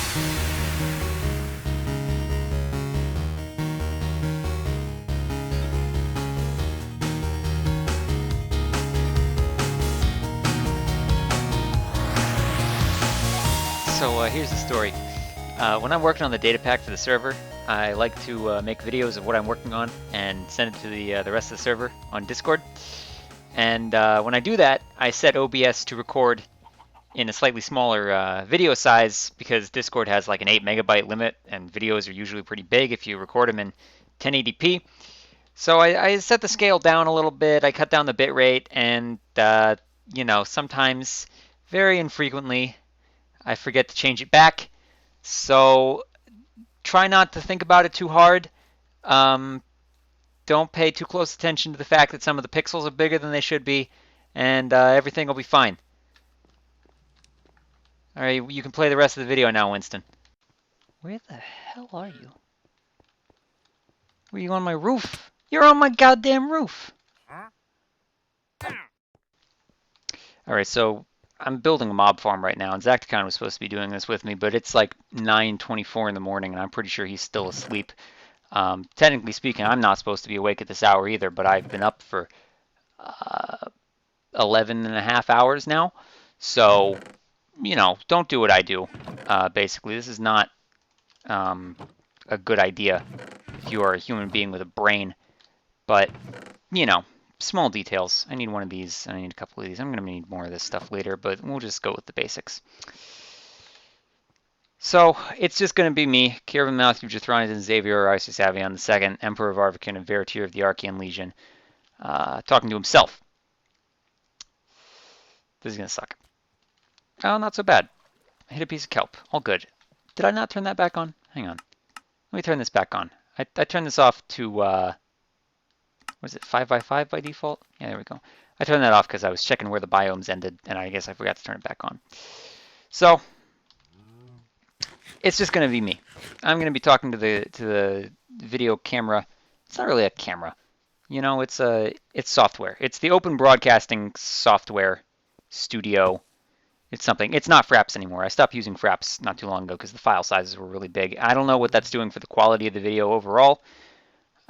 So here's the story. When I'm working on the Datapack for the server, I like to make videos of what I'm working on and send it to the rest of the server on Discord. And when I do that, I set OBS to record in a slightly smaller video size because Discord has like an 8 megabyte limit, and videos are usually pretty big if you record them in 1080p. So I set the scale down a little bit. I cut down the bit rate, and you know, sometimes, very infrequently, I forget to change it back. So try not to think about it too hard. Don't pay too close attention to the fact that some of the pixels are bigger than they should be, and everything will be fine. All right, you can play the rest of the video now, Winston. Where the hell are you? Were you on my roof? You're on my goddamn roof. All right, so I'm building a mob farm right now, and Zacticon was supposed to be doing this with me, but it's like 9:24 in the morning, and I'm pretty sure he's still asleep. Technically speaking, I'm not supposed to be awake at this hour either, but I've been up for 11 and a half hours now. So, you know, don't do what I do. Basically, this is not a good idea if you are a human being with a brain. But, you know, small details. I need one of these, and I need a couple of these. I'm going to need more of this stuff later, but we'll just go with the basics. So, it's just going to be me, Kirven Matthew Jethronis and Xavier Avion II, Emperor of Arvakin and Veritir of the Archean Legion, talking to himself. This is going to suck. Oh, not so bad. I hit a piece of kelp. All good. Did I not turn that back on? Hang on. Let me turn this back on. I turned this off to, was it 5x5 by default? Yeah, there we go. I turned that off because I was checking where the biomes ended, and I guess I forgot to turn it back on. So, it's just going to be me. I'm going to be talking to the video camera. It's not really a camera. You know, it's software. It's the Open Broadcasting Software Studio. It's something. It's not Fraps anymore. I stopped using Fraps not too long ago because the file sizes were really big. I don't know what that's doing for the quality of the video overall.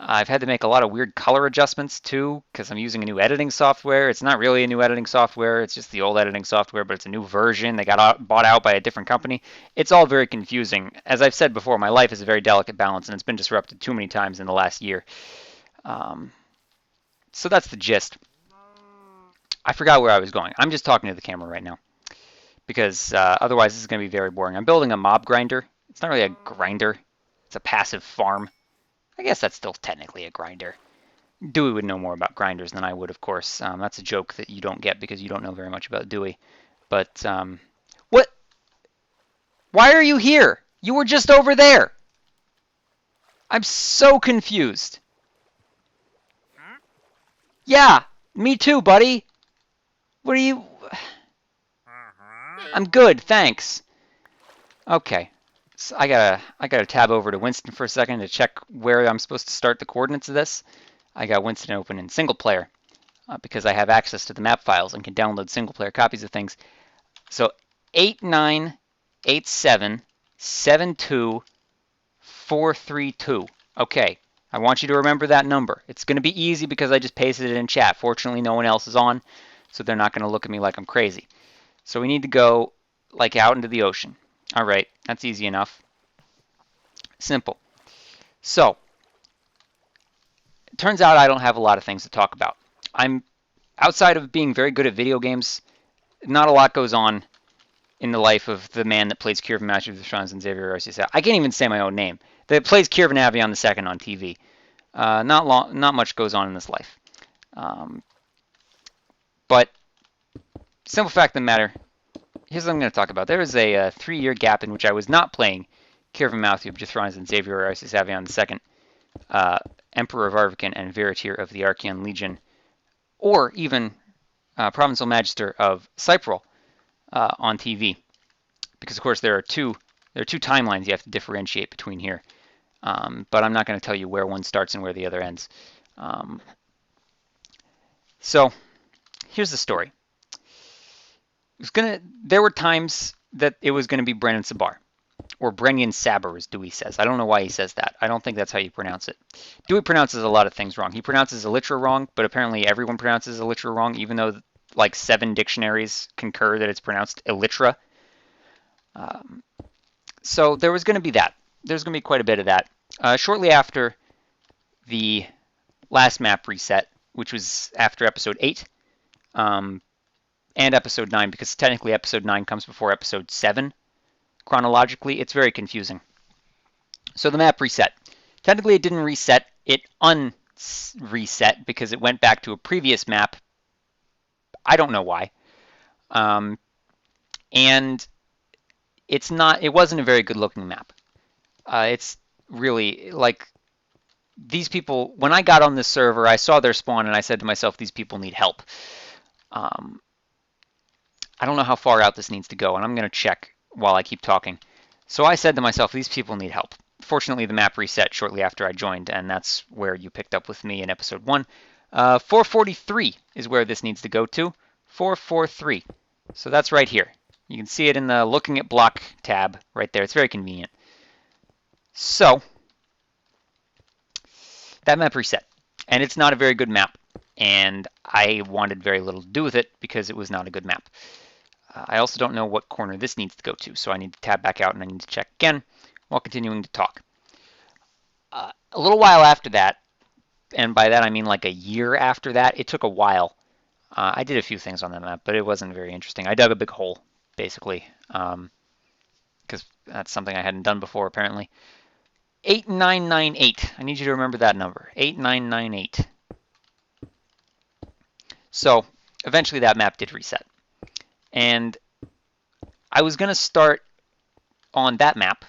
I've had to make a lot of weird color adjustments too because I'm using a new editing software. It's not really a new editing software. It's just the old editing software, but it's a new version. They got bought out by a different company. It's all very confusing. As I've said before, my life is a very delicate balance, and it's been disrupted too many times in the last year. So that's the gist. I forgot where I was going. I'm just talking to the camera right now because otherwise this is going to be very boring. I'm building a mob grinder. It's not really a grinder. It's a passive farm. I guess that's still technically a grinder. Dewey would know more about grinders than I would, of course. That's a joke that you don't get because you don't know very much about Dewey. But, what? Why are you here? You were just over there. I'm so confused. Yeah, me too, buddy. What are you... I'm good, thanks. Okay. So I gotta tab over to Winston for a second to check where I'm supposed to start the coordinates of this. I got Winston open in single player because I have access to the map files and can download single player copies of things. So 89877272432. Okay, I want you to remember that number. It's going to be easy because I just pasted it in chat. Fortunately, no one else is on, so they're not going to look at me like I'm crazy. So we need to go like out into the ocean. All right, that's easy enough. Simple. So, it turns out I don't have a lot of things to talk about. I'm outside of being very good at video games, not a lot goes on in the life of the man that plays Kirven Matthew Jethronis and Xavier Avion. I can't even say my own name. That plays Kirven Avion II on TV. Not much goes on in this life. But simple fact of the matter, here's what I'm going to talk about. There was a 3-year gap in which I was not playing Kirven Matthew Jethronis and Xavier Avion II, Emperor of Arvakin and Veritir of the Archean Legion, or even Provincial Magister of Cyprul on TV. Because, of course, there are two timelines you have to differentiate between here. But I'm not going to tell you where one starts and where the other ends. So, here's the story. There were times that it was going to be Brennyn Sabar, Or Brennyn Sabar, as Dewey says. I don't know why he says that. I don't think that's how you pronounce it. Dewey pronounces a lot of things wrong. He pronounces elytra wrong, but apparently everyone pronounces elytra wrong, even though like 7 dictionaries concur that it's pronounced elytra. So there was going to be that. There's going to be quite a bit of that. Shortly after the last map reset, which was after episode 8 and episode 9, because technically episode 9 comes before episode 7 chronologically. It's very confusing. So the map reset. Technically it didn't reset, it unreset because it went back to a previous map. I don't know why. And it wasn't a very good looking map. It's really like these people, when I got on this server, I saw their spawn and I said to myself, these people need help. I don't know how far out this needs to go, and I'm going to check while I keep talking. So I said to myself, these people need help. Fortunately, the map reset shortly after I joined, and that's where you picked up with me in episode 1. 443 is where this needs to go to. 443. So that's right here. You can see it in the Looking at Block tab right there. It's very convenient. So that map reset, and it's not a very good map, and I wanted very little to do with it because it was not a good map. I also don't know what corner this needs to go to, so I need to tab back out and I need to check again while continuing to talk. A little while after that, and by that I mean like a year after that, it took a while. I did a few things on that map, but it wasn't very interesting. I dug a big hole, basically, because that's something I hadn't done before, apparently. 8998. I need you to remember that number. 8998. So eventually that map did reset. And I was going to start on that map.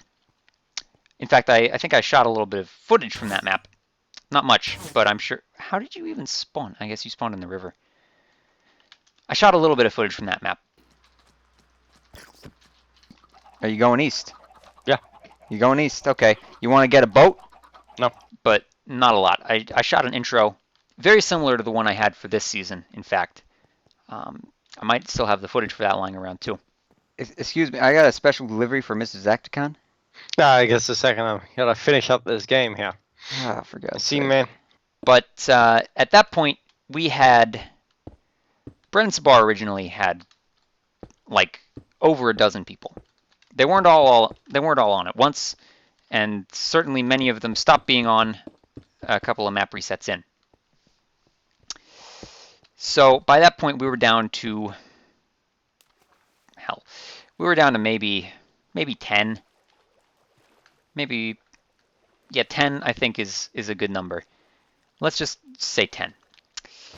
In fact, I think I shot a little bit of footage from that map. Not much, but I'm sure. How did you even spawn? I guess you spawned in the river. I shot a little bit of footage from that map. Are you going east? Yeah. You're going east? Okay. You want to get a boat? No. But not a lot. I shot an intro very similar to the one I had for this season, in fact. I might still have the footage for that lying around, too. Excuse me, I got a special delivery for Mrs. Zacticon. I guess a second. I gotta finish up this game here. Ah, for God's See, sake. man. But at that point, we had... Brennyn Sabar originally had, like, over a dozen people. They weren't all on at once, and certainly many of them stopped being on a couple of map resets in. So by that point, we were down to maybe 10. Maybe, yeah, 10 I think is a good number. Let's just say 10.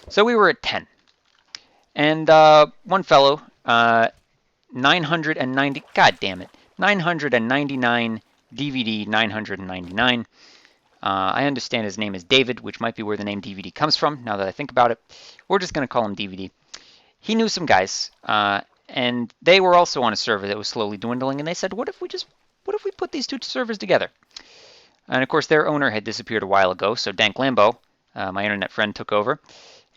So we were at 10. And one fellow, 990, god damn it, 999 DVD 999. I understand his name is David, which might be where the name DVD comes from, now that I think about it. We're just going to call him DVD. He knew some guys, and they were also on a server that was slowly dwindling, and they said, what if we put these two servers together? And of course, their owner had disappeared a while ago, so Dank Lambo, my internet friend, took over.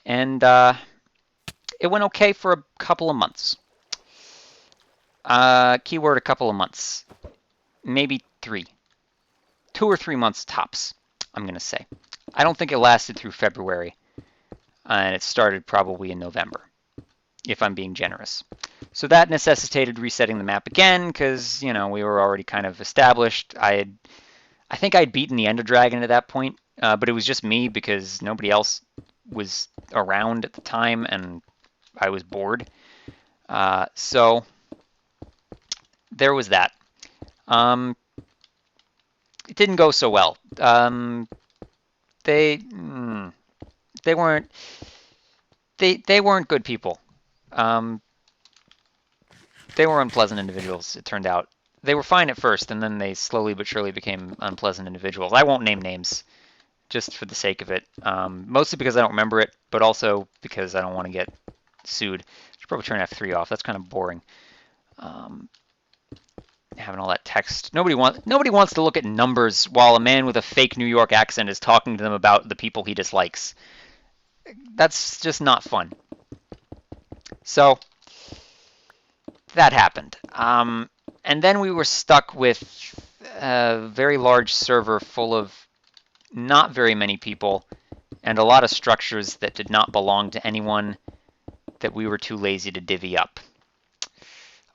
And it went okay for a couple of months. Keyword a couple of months. Maybe 3. 2 or 3 months tops, I'm going to say. I don't think it lasted through February. And it started probably in November, if I'm being generous. So that necessitated resetting the map again, because, you know, we were already kind of established. I think I'd beaten the Ender Dragon at that point, but it was just me because nobody else was around at the time, and I was bored. So there was that. It didn't go so well. They weren't good people. They were unpleasant individuals, it turned out. They were fine at first, and then they slowly but surely became unpleasant individuals. I won't name names, just for the sake of it. Mostly because I don't remember it, but also because I don't want to get sued. I should probably turn F3 off. That's kind of boring. Having all that text. Nobody wants to look at numbers while a man with a fake New York accent is talking to them about the people he dislikes. That's just not fun. So that happened. And then we were stuck with a very large server full of not very many people and a lot of structures that did not belong to anyone that we were too lazy to divvy up.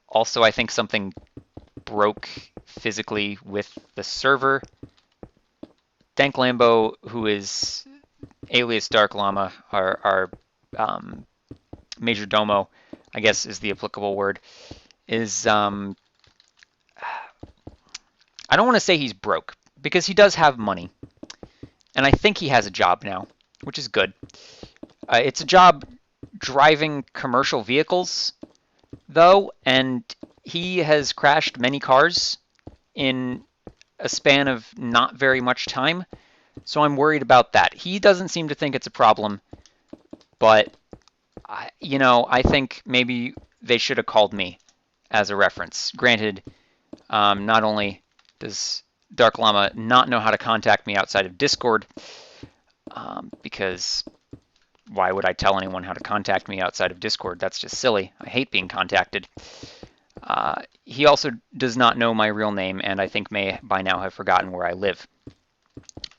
Also, I think something broke physically with the server. Dank Lambo, who is alias Dark Llama, our major domo, I guess is the applicable word, is I don't want to say he's broke, because he does have money. And I think he has a job now, which is good. It's a job driving commercial vehicles, though, and he has crashed many cars in a span of not very much time, so I'm worried about that. He doesn't seem to think it's a problem, but, I think maybe they should have called me as a reference. Granted, not only does Dark Llama not know how to contact me outside of Discord, because why would I tell anyone how to contact me outside of Discord? That's just silly. I hate being contacted. He also does not know my real name, and I think may by now have forgotten where I live.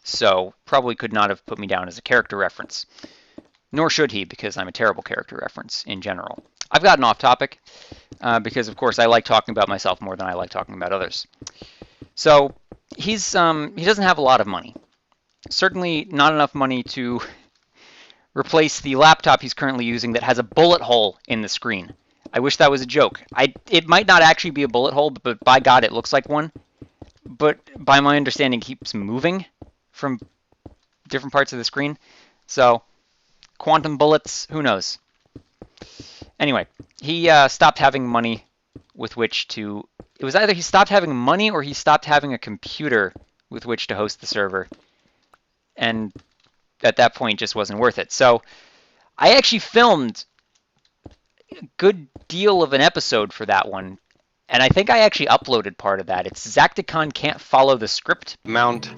So probably could not have put me down as a character reference. Nor should he, because I'm a terrible character reference in general. I've gotten off topic, because of course I like talking about myself more than I like talking about others. So he doesn't have a lot of money. Certainly not enough money to replace the laptop he's currently using that has a bullet hole in the screen. I wish that was a joke. It might not actually be a bullet hole, but by God, it looks like one. But by my understanding, it keeps moving from different parts of the screen. So, quantum bullets, who knows? Anyway, he stopped having money with which to... It was either he stopped having money or he stopped having a computer with which to host the server. And at that point, just wasn't worth it. So, I actually filmed a good deal of an episode for that one, and I think I actually uploaded part of that. It's Zacticon Can't Follow the Script. Mount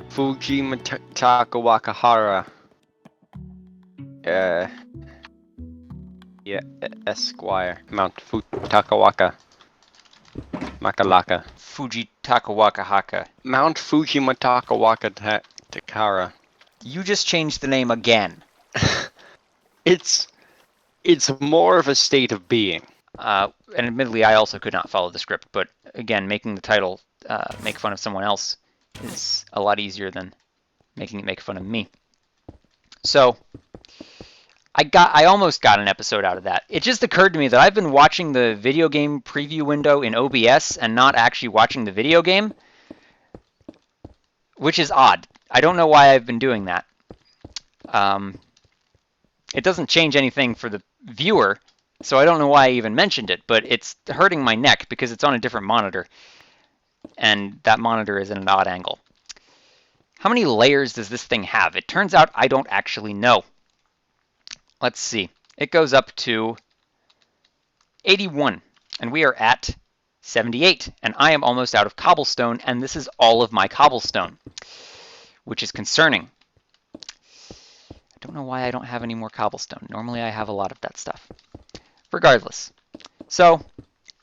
Fujimatakawakahara. Esquire. Mount Futakawaka. Makalaka. Fujitakawakahaka. Mount Fujimatakawaka Takara. You just changed the name again. It's more of a state of being. And admittedly, I also could not follow the script, but again, making the title make fun of someone else is a lot easier than making it make fun of me. So, I almost got an episode out of that. It just occurred to me that I've been watching the video game preview window in OBS and not actually watching the video game, which is odd. I don't know why I've been doing that. It doesn't change anything for the viewer, so I don't know why I even mentioned it, but it's hurting my neck because it's on a different monitor, and that monitor is at an odd angle. How many layers does this thing have? It turns out I don't actually know. Let's see. It goes up to 81, and we are at 78, and I am almost out of cobblestone, and this is all of my cobblestone, which is concerning. I don't know why I don't have any more cobblestone. Normally I have a lot of that stuff. Regardless. So,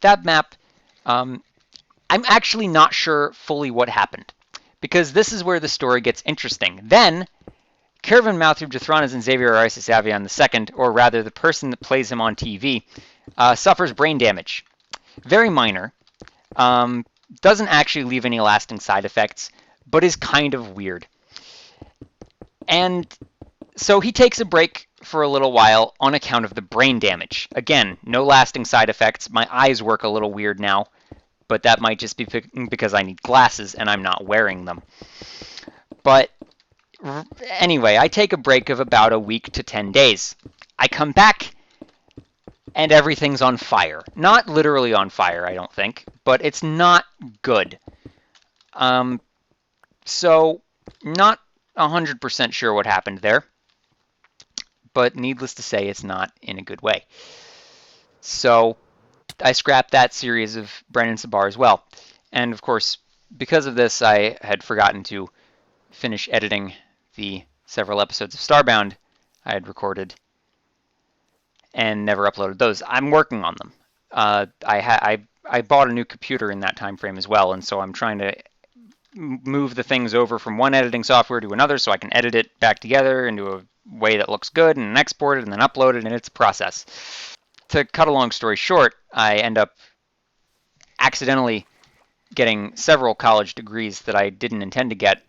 that map, I'm actually not sure fully what happened, because this is where the story gets interesting. Then, Kirven Avion and Xavier Isis Avion II, or rather the person that plays him on TV, suffers brain damage. Very minor. Doesn't actually leave any lasting side effects, but is kind of weird. And so he takes a break for a little while on account of the brain damage. Again, no lasting side effects. My eyes work a little weird now, but that might just be because I need glasses and I'm not wearing them. But anyway, I take a break of about a week to 10 days. I come back and everything's on fire. Not literally on fire, I don't think, but it's not good. So, not 100% sure what happened there, but needless to say, it's not in a good way. So, I scrapped that series of Brennyn Sabar as well. And of course, because of this, I had forgotten to finish editing the several episodes of Starbound I had recorded and never uploaded those. I'm working on them. I I bought a new computer in that time frame as well, and so I'm trying to move the things over from one editing software to another so I can edit it back together into a way that looks good and export it and then upload it, and it's a process. To cut a long story short, I end up accidentally getting several college degrees that I didn't intend to get.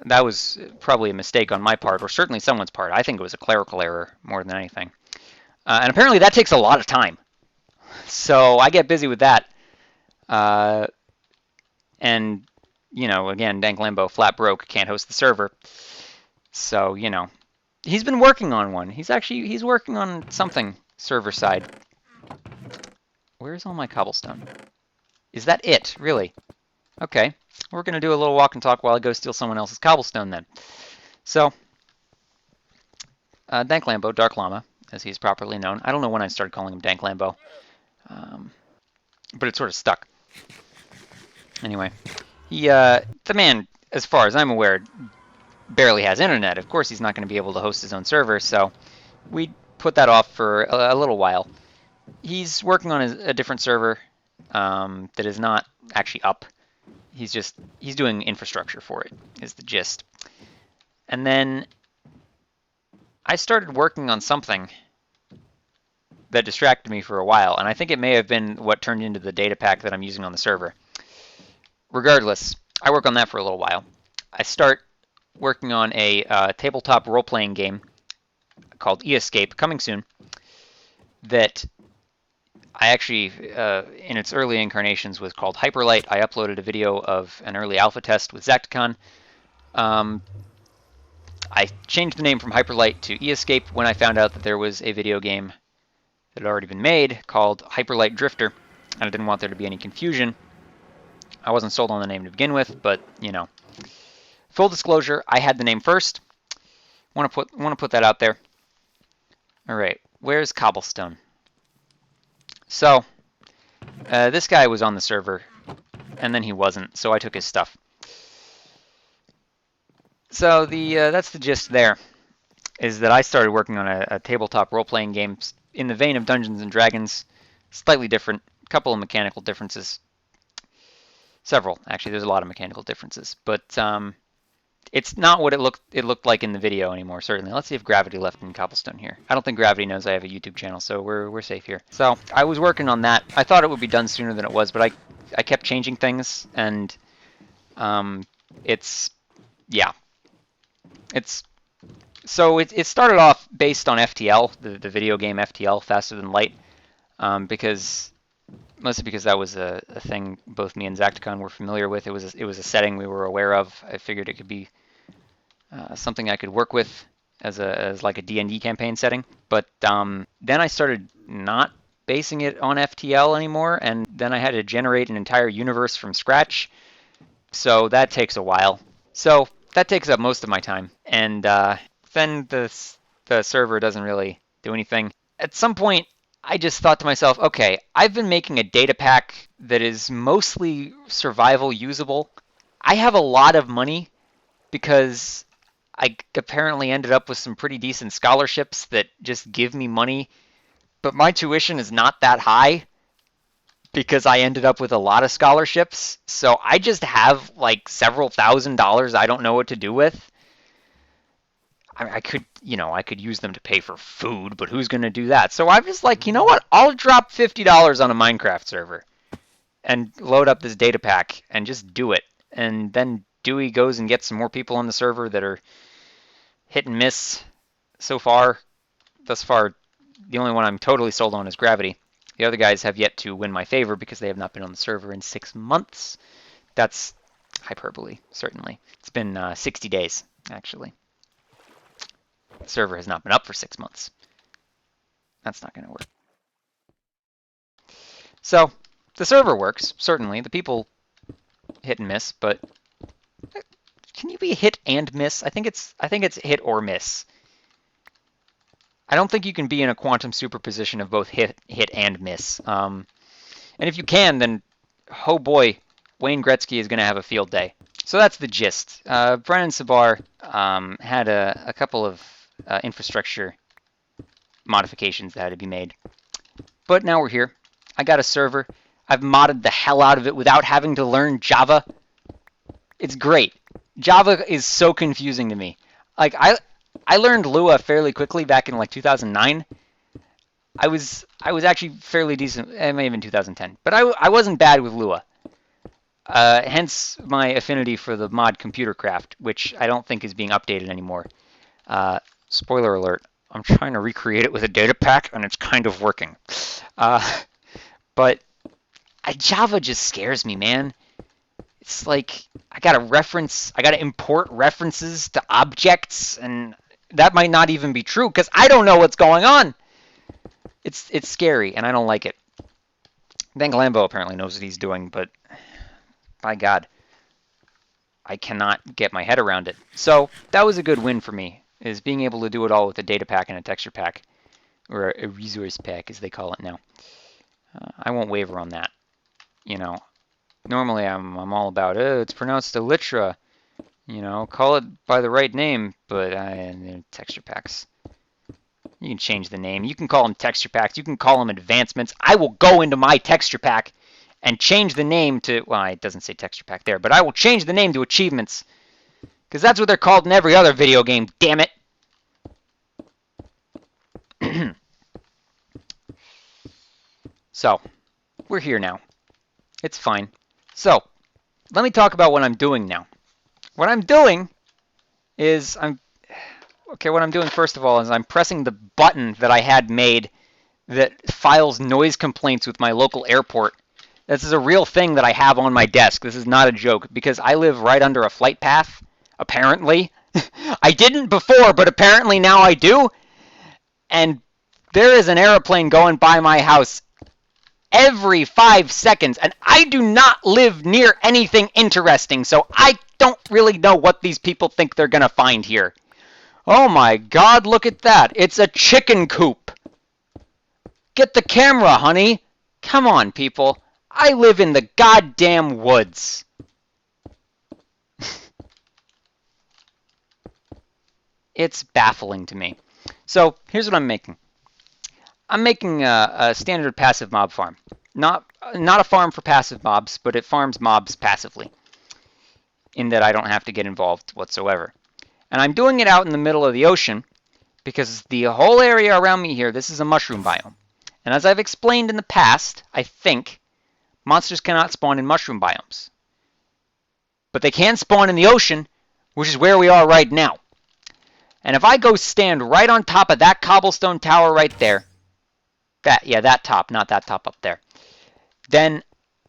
That was probably a mistake on my part, or certainly someone's part. I think it was a clerical error more than anything. And apparently that takes a lot of time. So I get busy with that. And, you know, again, Dank Lambo, flat broke, can't host the server. So, you know, he's been working on one. He's working on something server side. Where's all my cobblestone? Is that it, really? Okay, we're going to do a little walk and talk while I go steal someone else's cobblestone then. So, Dank Lambo, Dark Llama, as he's properly known. I don't know when I started calling him Dank Lambo, but it sort of stuck. Anyway, the man, as far as I'm aware, barely has internet. Of course, he's not going to be able to host his own server, so we put that off for a little while. He's working on a different server that is not actually up. He's doing infrastructure for it, is the gist. And then I started working on something that distracted me for a while, and I think it may have been what turned into the data pack that I'm using on the server. Regardless, I work on that for a little while. I start working on a tabletop role-playing game called E-Escape, coming soon, that I actually, in its early incarnations, was called Hyperlight. I uploaded a video of an early alpha test with Zacticon. I changed the name from Hyperlight to E-Escape when I found out that there was a video game that had already been made called Hyperlight Drifter, and I didn't want there to be any confusion. I wasn't sold on the name to begin with, but, you know. Full disclosure, I had the name first. Want to put that out there. All right, where's Cobblestone? So, this guy was on the server, and then he wasn't, so I took his stuff. So that's the gist there, is that I started working on a tabletop role-playing game in the vein of Dungeons & Dragons, slightly different, a couple of mechanical differences. Several, actually, there's a lot of mechanical differences, but it's not what it looked like in the video anymore, certainly. Let's see if Gravity left in Cobblestone here. I don't think Gravity knows I have a YouTube channel, so we're safe here. So I was working on that. I thought it would be done sooner than it was, but I kept changing things, and it started off based on FTL, the video game FTL, Faster Than Light, mostly because that was a thing both me and Zacticon were familiar with. It was a setting we were aware of. I figured it could be something I could work with as like a D&D campaign setting. But then I started not basing it on FTL anymore, and then I had to generate an entire universe from scratch. So that takes a while. So that takes up most of my time, and then the server doesn't really do anything. At some point, I just thought to myself, okay, I've been making a data pack that is mostly survival usable. I have a lot of money because I apparently ended up with some pretty decent scholarships that just give me money, but my tuition is not that high because I ended up with a lot of scholarships. So I just have like several $1,000s I don't know what to do with. I could use them to pay for food, but who's going to do that? So I'm just like, you know what? I'll drop $50 on a Minecraft server and load up this data pack and just do it. And then Dewey goes and gets some more people on the server that are hit and miss so far. Thus far, the only one I'm totally sold on is Gravity. The other guys have yet to win my favor because they have not been on the server in 6 months. That's hyperbole, certainly. It's been 60 days, actually. The server has not been up for 6 months. That's not going to work. So, the server works, certainly. The people hit and miss, but can you be hit and miss? I think it's hit or miss. I don't think you can be in a quantum superposition of both hit and miss. And if you can, then, oh boy, Wayne Gretzky is going to have a field day. So that's the gist. Brennyn Sabar had a couple of infrastructure modifications that had to be made. But now we're here. I got a server. I've modded the hell out of it without having to learn Java. It's great. Java is so confusing to me. Like I learned Lua fairly quickly back in like 2009. I was actually fairly decent. It may have been 2010, but I wasn't bad with Lua. Hence my affinity for the mod Computercraft, which I don't think is being updated anymore. Spoiler alert, I'm trying to recreate it with a data pack, and it's kind of working. But Java just scares me, man. It's like I gotta import references to objects, and that might not even be true because I don't know what's going on. It's scary, and I don't like it. I think Lambo apparently knows what he's doing, but by God, I cannot get my head around it. So that was a good win for me, is being able to do it all with a data pack and a texture pack, or a resource pack as they call it now. I won't waver on that. You know, normally I'm all about it's pronounced Elytra. You know, call it by the right name, but texture packs. You can change the name. You can call them texture packs. You can call them advancements. I will go into my texture pack and change the name to, well, it doesn't say texture pack there, but I will change the name to achievements. Because that's what they're called in every other video game, damn it. So, we're here now. It's fine. So, let me talk about what I'm doing now. What I'm doing is what I'm doing first of all is I'm pressing the button that I had made that files noise complaints with my local airport. This is a real thing that I have on my desk. This is not a joke because I live right under a flight path, apparently. I didn't before, but apparently now I do. And there is an airplane going by my house every 5 seconds, and I do not live near anything interesting, so I don't really know what these people think they're going to find here. Oh my God, look at that. It's a chicken coop. Get the camera, honey. Come on, people. I live in the goddamn woods. It's baffling to me. So, here's what I'm making. I'm making a standard passive mob farm. Not a farm for passive mobs, but it farms mobs passively, in that I don't have to get involved whatsoever. And I'm doing it out in the middle of the ocean because the whole area around me here, this is a mushroom biome. And as I've explained in the past, I think, monsters cannot spawn in mushroom biomes. But they can spawn in the ocean, which is where we are right now. And if I go stand right on top of that cobblestone tower right there, that top, not that top up there, then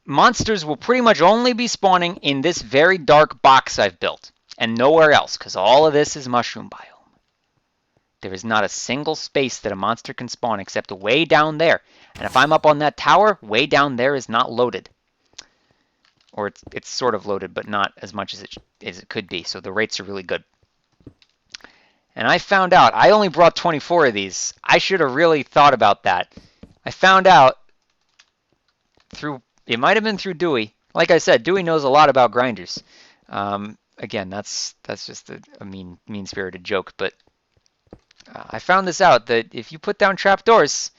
monsters will pretty much only be spawning in this very dark box I've built, and nowhere else, because all of this is mushroom biome. There is not a single space that a monster can spawn except way down there. And if I'm up on that tower, way down there is not loaded. Or it's sort of loaded, but not as much as it could be, so the rates are really good. And I found out, I only brought 24 of these. I should have really thought about that. I found out through, it might have been through Dewey. Like I said, Dewey knows a lot about grinders. Again, that's just a mean-spirited joke, but I found this out, that if you put down trapdoors,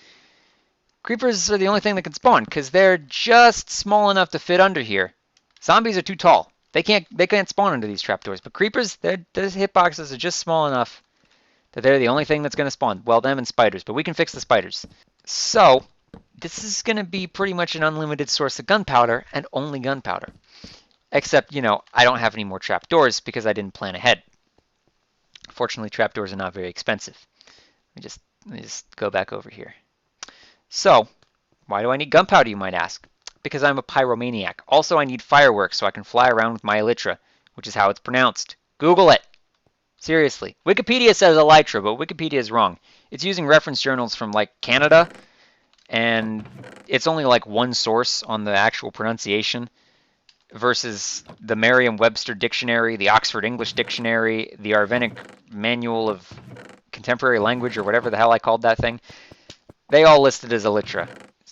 creepers are the only thing that can spawn, because they're just small enough to fit under here. Zombies are too tall. They can't spawn under these trapdoors, but creepers, their hitboxes are just small enough that they're the only thing that's going to spawn. Well, them and spiders, but we can fix the spiders. So, this is going to be pretty much an unlimited source of gunpowder, and only gunpowder. Except, you know, I don't have any more trapdoors because I didn't plan ahead. Fortunately, trapdoors are not very expensive. Let me just go back over here. So, why do I need gunpowder, you might ask? Because I'm a pyromaniac. Also, I need fireworks so I can fly around with my elytra, which is how it's pronounced. Google it. Seriously. Wikipedia says elytra, but Wikipedia is wrong. It's using reference journals from, like, Canada, and it's only, like, one source on the actual pronunciation versus the Merriam-Webster Dictionary, the Oxford English Dictionary, the Arvenic Manual of Contemporary Language, or whatever the hell I called that thing. They all listed as elytra.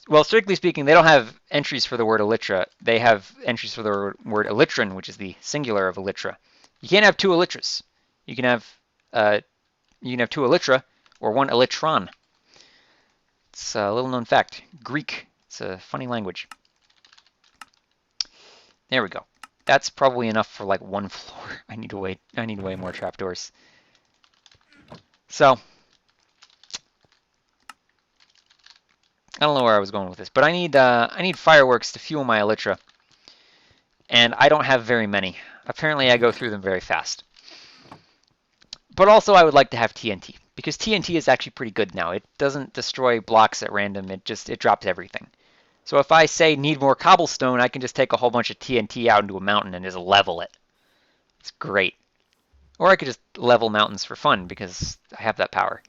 Well, strictly speaking, they don't have entries for the word elytra. They have entries for the word elytron, which is the singular of elytra. You can't have two elytras. You can have two elytra or one elytron. It's a little known fact. Greek. It's a funny language. There we go. That's probably enough for like one floor. I need way more trapdoors. So I don't know where I was going with this, but I need fireworks to fuel my elytra, and I don't have very many. Apparently, I go through them very fast. But also, I would like to have TNT because TNT is actually pretty good now. It doesn't destroy blocks at random. It drops everything. So if I say need more cobblestone, I can just take a whole bunch of TNT out into a mountain and just level it. It's great. Or I could just level mountains for fun because I have that power.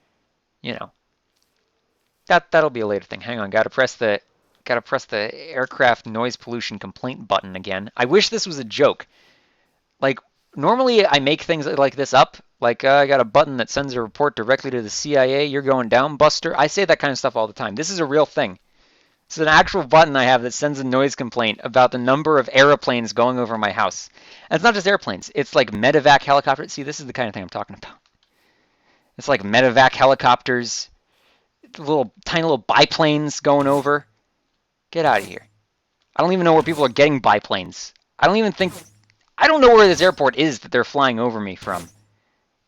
You know. That'll be a later thing. Hang on, gotta press the aircraft noise pollution complaint button again. I wish this was a joke. Like normally I make things like this up. Like I got a button that sends a report directly to the CIA. You're going down, Buster. I say that kind of stuff all the time. This is a real thing. It's an actual button I have that sends a noise complaint about the number of airplanes going over my house. And it's not just airplanes. It's like medevac helicopters. See, this is the kind of thing I'm talking about. It's like medevac helicopters, tiny little biplanes going over. Get out of here. I don't even know where people are getting biplanes. I don't know where this airport is that they're flying over me from.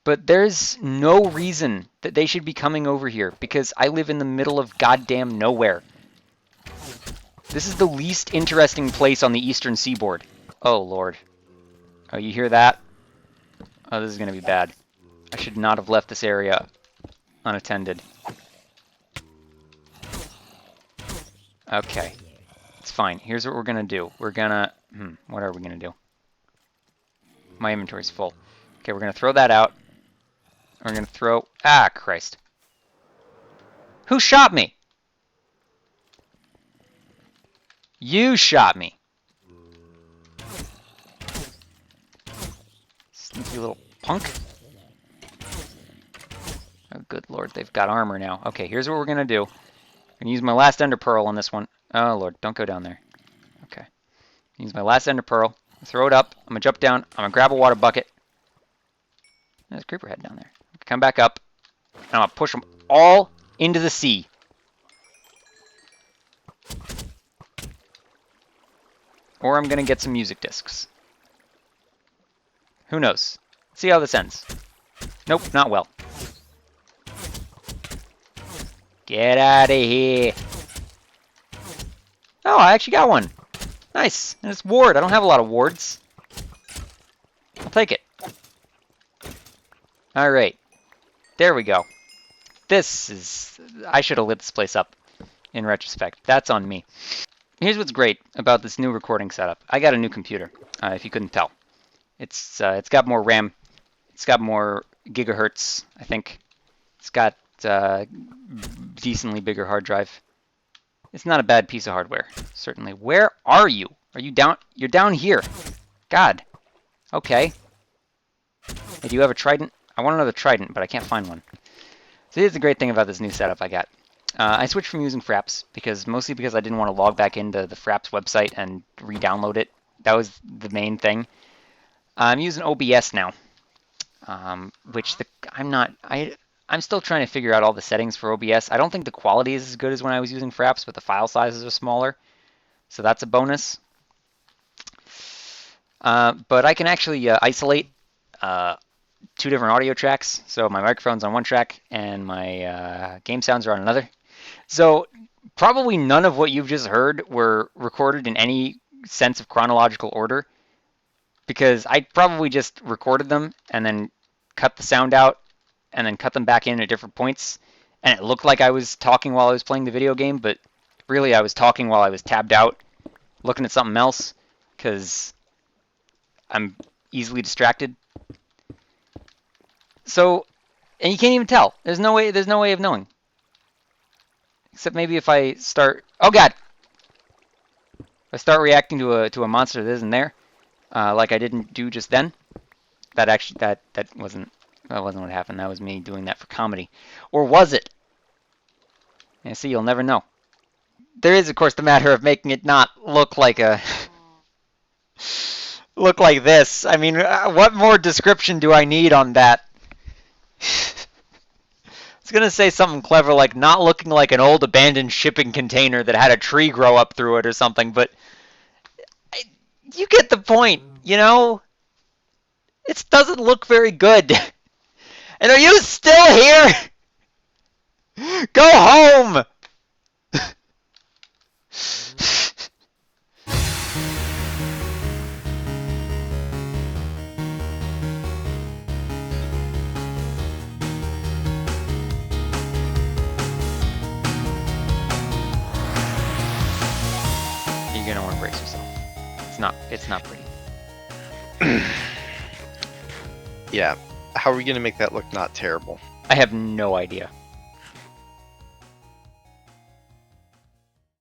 But there's no reason that they should be coming over here because I live in the middle of goddamn nowhere. This is the least interesting place on the eastern seaboard. Oh, Lord. Oh, you hear that? Oh, this is going to be bad. I should not have left this area unattended. Okay. It's fine. Here's what we're going to do. We're going to... what are we going to do? My inventory's full. Okay, we're going to throw that out. We're going to throw... Ah, Christ. Who shot me? You shot me. Sneaky little punk. Oh, good lord, they've got armor now. Okay, here's what we're going to do. I'm going to use my last ender pearl on this one. Oh, lord, don't go down there. Okay. Use my last ender pearl. Throw it up. I'm going to jump down. I'm going to grab a water bucket. There's a creeper head down there. Come back up. And I'm going to push them all into the sea. Or I'm going to get some music discs. Who knows? See how this ends. Nope, not well. Get out of here. Oh, I actually got one. Nice. And it's ward. I don't have a lot of wards. I'll take it. Alright. There we go. This is... I should have lit this place up in retrospect. That's on me. Here's what's great about this new recording setup. I got a new computer, if you couldn't tell. It's got more RAM. It's got more gigahertz, I think. It's got decently bigger hard drive. It's not a bad piece of hardware, certainly. Where are you? Are you down? You're down here. God. Okay. Hey, do you have a trident? I want another trident, but I can't find one. So here's the great thing about this new setup I got. I switched from using Fraps, mostly because I didn't want to log back into the Fraps website and re-download it. That was the main thing. I'm using OBS now, which I'm still trying to figure out all the settings for OBS. I don't think the quality is as good as when I was using Fraps, but the file sizes are smaller, so that's a bonus. But I can actually isolate two different audio tracks. So my microphone's on one track and my game sounds are on another. So probably none of what you've just heard were recorded in any sense of chronological order, because I probably just recorded them and then cut the sound out and then cut them back in at different points. And it looked like I was talking while I was playing the video game, but really I was talking while I was tabbed out looking at something else because I'm easily distracted. So, and you can't even tell. There's no way of knowing. Except maybe if I start, oh god! If I start reacting to a monster that isn't there, like I didn't do just then, that wasn't what happened. That was me doing that for comedy. Or was it? Yeah, see, you'll never know. There is, of course, the matter of making it not look like a look like this. I mean, what more description do I need on that? I was going to say something clever like not looking like an old abandoned shipping container that had a tree grow up through it or something, but You get the point, you know? It doesn't look very good. And are you still here? Go home! You're gonna want to brace yourself. It's not pretty. Yeah. How are we gonna make that look not terrible? I have no idea.